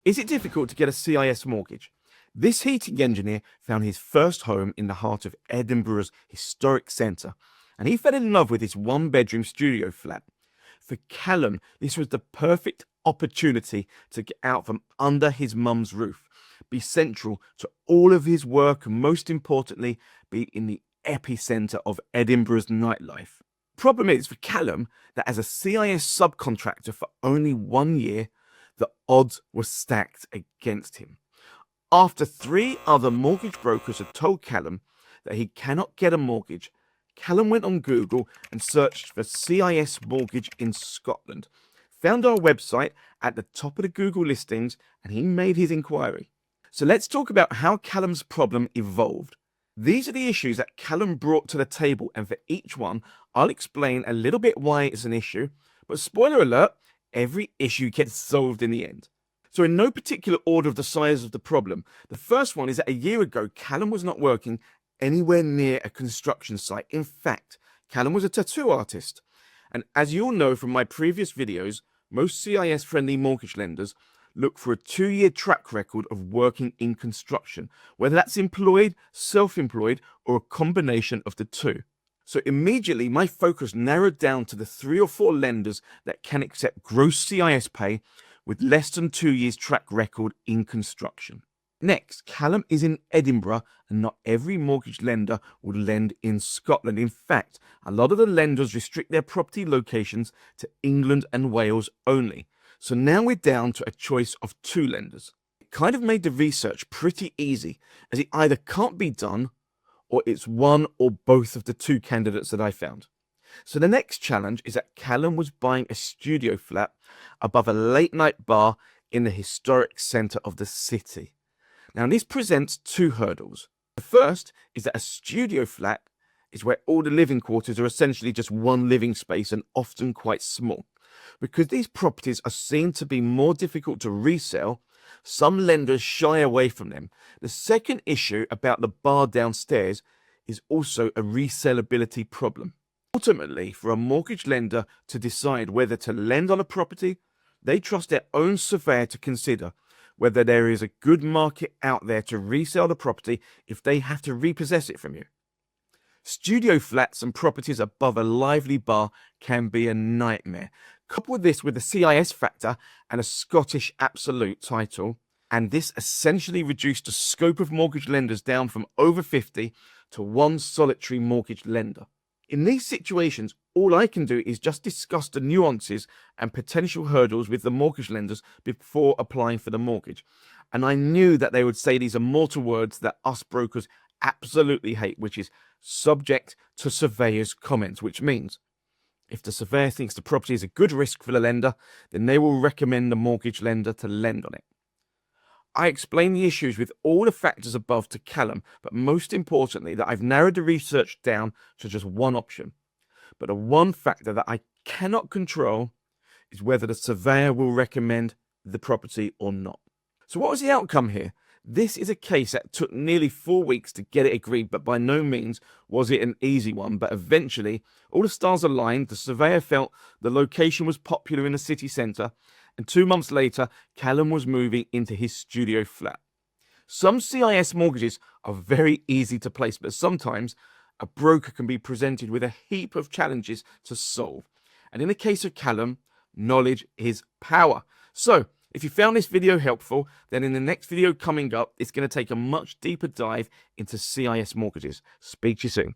Is it difficult to get a CIS mortgage? This heating engineer found his first home in the heart of Edinburgh's historic centre, and he fell in love with his one-bedroom studio flat. For Callum, this was the perfect opportunity to get out from under his mum's roof, be central to all of his work, and most importantly, be in the epicentre of Edinburgh's nightlife. Problem is for Callum that as a CIS subcontractor for only 1 year, the odds were stacked against him. After 3 other mortgage brokers had told Callum that he cannot get a mortgage, Callum went on Google and searched for CIS Mortgage in Scotland, found our website at the top of the Google listings, and he made his inquiry. So let's talk about how Callum's problem evolved. These are the issues that Callum brought to the table, and for each one, I'll explain a little bit why it's an issue, but spoiler alert, every issue gets solved in the end. So in no particular order of the size of the problem, the first one is that a year ago, Callum was not working anywhere near a construction site. In fact, Callum was a tattoo artist. And as you all know from my previous videos, most CIS-friendly mortgage lenders look for a 2-year track record of working in construction, whether that's employed, self-employed, or a combination of the two. So immediately my focus narrowed down to the 3 or 4 lenders that can accept gross CIS pay with less than 2 years track record in construction. Next, Callum is in Edinburgh, and not every mortgage lender would lend in Scotland. In fact, a lot of the lenders restrict their property locations to England and Wales only. So now we're down to a choice of 2 lenders. It kind of made the research pretty easy, as it either can't be done or it's one or both of the 2 candidates that I found. So the next challenge is that Callum was buying a studio flat above a late night bar in the historic centre of the city. Now this presents 2 hurdles. The first is that a studio flat is where all the living quarters are essentially just one living space and often quite small. Because these properties are seen to be more difficult to resell, some lenders shy away from them. The second issue about the bar downstairs is also a resellability problem. Ultimately, for a mortgage lender to decide whether to lend on a property, they trust their own surveyor to consider whether there is a good market out there to resell the property if they have to repossess it from you. Studio flats and properties above a lively bar can be a nightmare. Couple this with the CIS factor and a Scottish absolute title, and this essentially reduced the scope of mortgage lenders down from over 50 to 1 solitary mortgage lender. In these situations, all I can do is just discuss the nuances and potential hurdles with the mortgage lenders before applying for the mortgage. And I knew that they would say these immortal words that us brokers absolutely hate, which is subject to surveyor's comments, which means if the surveyor thinks the property is a good risk for the lender, then they will recommend the mortgage lender to lend on it. I explained the issues with all the factors above to Callum, but most importantly that I've narrowed the research down to just one option. But the one factor that I cannot control is whether the surveyor will recommend the property or not. So what was the outcome here? This is a case that took nearly 4 weeks to get it agreed, but by no means was it an easy one. But eventually, all the stars aligned. The surveyor felt the location was popular in the city centre, and 2 months later, Callum was moving into his studio flat. Some CIS mortgages are very easy to place, but sometimes a broker can be presented with a heap of challenges to solve. And in the case of Callum, knowledge is power. So, if you found this video helpful, then in the next video coming up, it's going to take a much deeper dive into CIS mortgages. Speak to you soon.